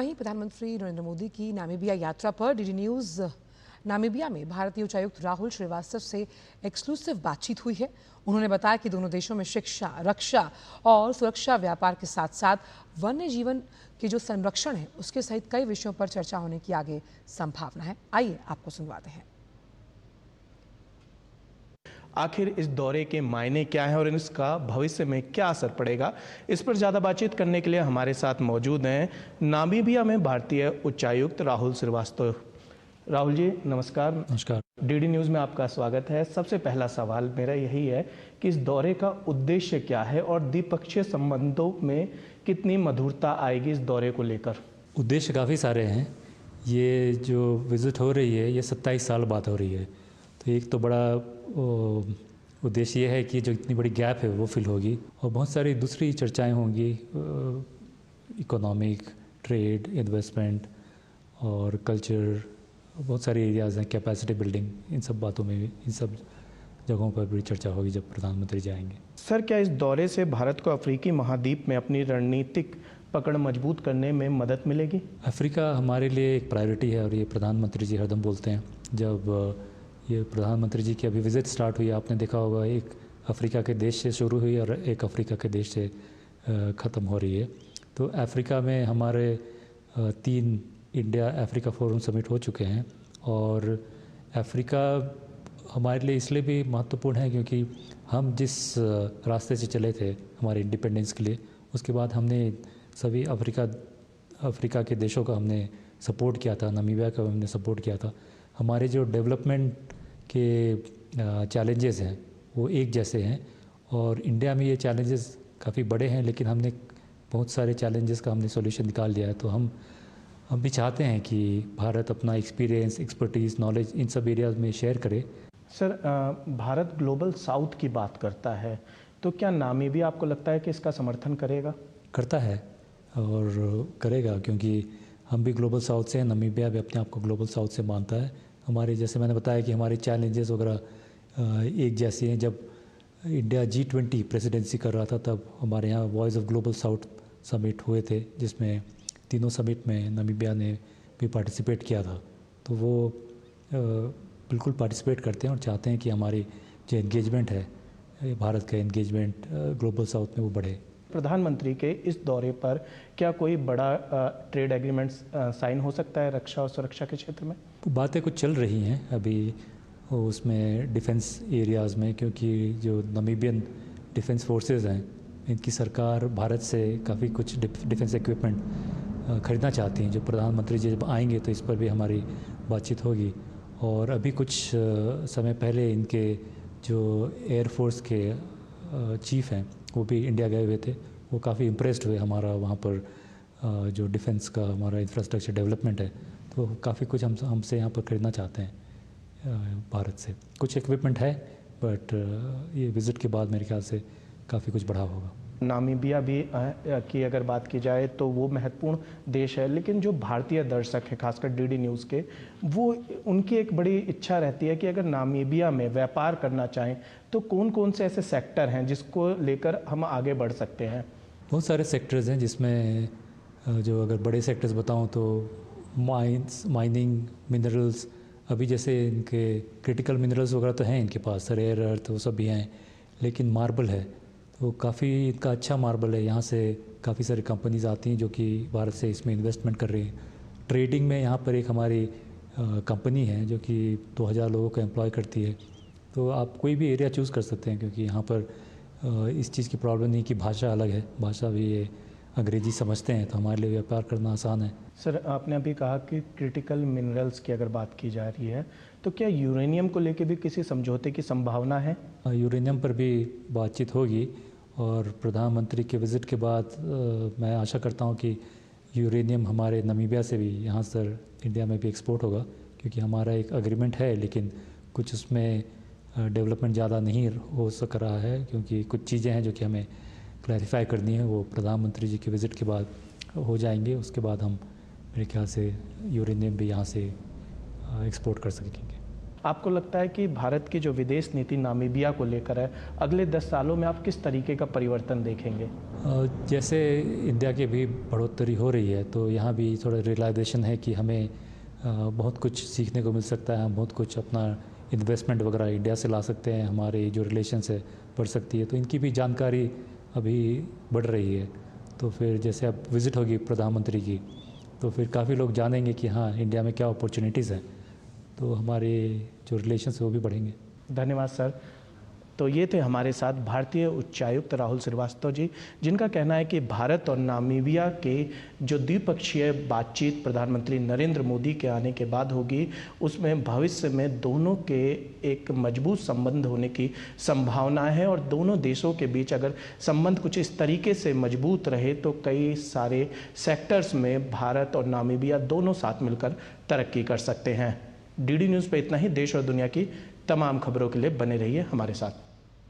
वहीं प्रधानमंत्री नरेंद्र मोदी की नामीबिया यात्रा पर डीडी न्यूज नामीबिया में भारतीय उच्चायुक्त राहुल श्रीवास्तव से एक्सक्लूसिव बातचीत हुई है। उन्होंने बताया कि दोनों देशों में शिक्षा, रक्षा और सुरक्षा, व्यापार के साथ साथ वन्य जीवन के जो संरक्षण है उसके सहित कई विषयों पर चर्चा होने की आगे संभावना है। आइए आपको सुनवाते हैं। आखिर इस दौरे के मायने क्या हैं और इसका भविष्य में क्या असर पड़ेगा, इस पर ज़्यादा बातचीत करने के लिए हमारे साथ मौजूद हैं नामीबिया में भारतीय उच्चायुक्त राहुल श्रीवास्तव। राहुल जी नमस्कार। नमस्कार। डीडी न्यूज़ में आपका स्वागत है। सबसे पहला सवाल मेरा यही है कि इस दौरे का उद्देश्य क्या है और द्विपक्षीय संबंधों में कितनी मधुरता आएगी इस दौरे को लेकर? उद्देश्य काफ़ी सारे हैं। ये जो विज़िट हो रही है ये 27 साल बाद हो रही है, तो एक तो बड़ा उद्देश्य ये है कि जो इतनी बड़ी गैप है वो फिल होगी और बहुत सारी दूसरी चर्चाएं होंगी, इकोनॉमिक, ट्रेड, इन्वेस्टमेंट और कल्चर, बहुत सारे एरियाज़ हैं, कैपेसिटी बिल्डिंग, इन सब बातों में भी, इन सब जगहों पर भी चर्चा होगी जब प्रधानमंत्री जाएंगे। सर, क्या इस दौरे से भारत को अफ्रीकी महाद्वीप में अपनी रणनीतिक पकड़ मजबूत करने में मदद मिलेगी? अफ्रीका हमारे लिए एक प्रायोरिटी है और ये प्रधानमंत्री जी हरदम बोलते हैं। जब ये प्रधानमंत्री जी की अभी विज़िट स्टार्ट हुई, आपने देखा होगा, एक अफ्रीका के देश से शुरू हुई और एक अफ्रीका के देश से ख़त्म हो रही है। तो अफ्रीका में हमारे 3 इंडिया अफ्रीका फोरम समिट हो चुके हैं और अफ्रीका हमारे लिए इसलिए भी महत्वपूर्ण है क्योंकि हम जिस रास्ते से चले थे हमारे इंडिपेंडेंस के लिए, उसके बाद हमने सभी अफ्रीका के देशों का हमने सपोर्ट किया था, नामीबिया का हमने सपोर्ट किया था। हमारे जो डेवलपमेंट के चैलेंजेस हैं वो एक जैसे हैं और इंडिया में ये चैलेंजेस काफ़ी बड़े हैं, लेकिन हमने बहुत सारे चैलेंजेस का हमने सॉल्यूशन निकाल लिया है। तो हम भी चाहते हैं कि भारत अपना एक्सपीरियंस, एक्सपर्टीज़, नॉलेज इन सब एरियाज़ में शेयर करे। सर, भारत ग्लोबल साउथ की बात करता है, तो क्या नामीबिया आपको लगता है कि इसका समर्थन करेगा? करता है और करेगा, क्योंकि हम भी ग्लोबल साउथ से हैं, नामीबिया भी अपने आप को ग्लोबल साउथ से मानता है। हमारे, जैसे मैंने बताया कि हमारे चैलेंजेस वगैरह एक जैसे हैं। जब इंडिया G20 प्रेसिडेंसी कर रहा था तब हमारे यहाँ voice of global south summit हुए थे, जिसमें तीनों समिट में नामीबिया ने भी पार्टिसिपेट किया था। तो वो बिल्कुल पार्टिसिपेट करते हैं और चाहते हैं कि हमारी जो एंगेजमेंट है, भारत का एंगेजमेंट ग्लोबल साउथ में वो बढ़े। प्रधानमंत्री के इस दौरे पर क्या कोई बड़ा ट्रेड एग्रीमेंट साइन हो सकता है रक्षा और सुरक्षा के क्षेत्र में? बातें कुछ चल रही हैं अभी उसमें डिफेंस एरियाज़ में, क्योंकि जो नामीबियन डिफेंस फोर्सेस हैं इनकी सरकार भारत से काफ़ी कुछ डिफेंस इक्विपमेंट खरीदना चाहती हैं। जो प्रधानमंत्री जी जब आएंगे तो इस पर भी हमारी बातचीत होगी। और अभी कुछ समय पहले इनके जो एयरफोर्स के चीफ़ हैं वो भी इंडिया गए हुए थे। वो काफ़ी इम्प्रेस्ड हुए हमारा वहाँ पर जो डिफेंस का हमारा इंफ्रास्ट्रक्चर डेवलपमेंट है। तो काफ़ी कुछ हमसे यहाँ पर खरीदना चाहते हैं भारत से। कुछ इक्विपमेंट है, बट ये विज़िट के बाद मेरे ख्याल से काफ़ी कुछ बढ़ावा होगा। नामीबिया भी की अगर बात की जाए तो वो महत्वपूर्ण देश है, लेकिन जो भारतीय दर्शक हैं खासकर डीडी न्यूज़ के, वो उनकी एक बड़ी इच्छा रहती है कि अगर नामीबिया में व्यापार करना चाहें तो कौन कौन से ऐसे सेक्टर हैं जिसको लेकर हम आगे बढ़ सकते हैं? बहुत सारे सेक्टर्स हैं, जिसमें जो अगर बड़े सेक्टर्स बताऊं तो माइनिंग, मिनरल्स, अभी जैसे इनके क्रिटिकल मिनरल्स वगैरह तो हैं इनके पास, रेयर अर्थ वो सब भी हैं, लेकिन मार्बल है तो काफ़ी इनका अच्छा मार्बल है। यहाँ से काफ़ी सारी कंपनीज आती हैं जो कि भारत से इसमें इन्वेस्टमेंट कर रही हैं। ट्रेडिंग में यहाँ पर एक हमारी कंपनी है जो कि 2000 लोगों को एम्प्लॉय करती है। तो आप कोई भी एरिया चूज़ कर सकते हैं, क्योंकि यहाँ पर इस चीज़ की प्रॉब्लम नहीं कि भाषा अलग है, भाषा भी ये अंग्रेजी समझते हैं, तो हमारे लिए व्यापार करना आसान है। सर, आपने अभी कहा कि क्रिटिकल मिनरल्स की अगर बात की जा रही है तो क्या यूरेनियम को लेकर भी किसी समझौते की संभावना है? यूरेनियम पर भी बातचीत होगी और प्रधानमंत्री के विज़िट के बाद मैं आशा करता हूँ कि यूरेनियम हमारे नामीबिया से भी यहाँ सर इंडिया में भी एक्सपोर्ट होगा, क्योंकि हमारा एक एग्रीमेंट है, लेकिन कुछ उसमें डेवलपमेंट ज़्यादा नहीं हो सक रहा है, क्योंकि कुछ चीज़ें हैं जो कि हमें क्लैरिफाई करनी है। वो प्रधानमंत्री जी के विज़िट के बाद हो जाएंगे। उसके बाद हम, मेरे ख्याल से, यूरेनियम भी यहाँ से एक्सपोर्ट कर सकेंगे। आपको लगता है कि भारत की जो विदेश नीति नामीबिया को लेकर है, अगले 10 सालों में आप किस तरीके का परिवर्तन देखेंगे? जैसे इंडिया की भी बढ़ोतरी हो रही है, तो यहाँ भी थोड़ा रियलाइजेशन है कि हमें बहुत कुछ सीखने को मिल सकता है। हम बहुत कुछ अपना इन्वेस्टमेंट वगैरह इंडिया से ला सकते हैं, हमारी जो रिलेशंस है बढ़ सकती है, तो इनकी भी जानकारी अभी बढ़ रही है। तो फिर जैसे अब विज़िट होगी प्रधानमंत्री की, तो फिर काफ़ी लोग जानेंगे कि हाँ, इंडिया में क्या अपॉर्चुनिटीज़ हैं, तो हमारे जो रिलेशंस है वो भी बढ़ेंगे। धन्यवाद सर। तो ये थे हमारे साथ भारतीय उच्चायुक्त राहुल श्रीवास्तव जी, जिनका कहना है कि भारत और नामीबिया के जो द्विपक्षीय बातचीत प्रधानमंत्री नरेंद्र मोदी के आने के बाद होगी, उसमें भविष्य में दोनों के एक मजबूत संबंध होने की संभावना है। और दोनों देशों के बीच अगर संबंध कुछ इस तरीके से मजबूत रहे तो कई सारे सेक्टर्स में भारत और नामीबिया दोनों साथ मिलकर तरक्की कर सकते हैं। डीडी न्यूज़ पे इतना ही। देश और दुनिया की तमाम खबरों के लिए बने रहिए हमारे साथ।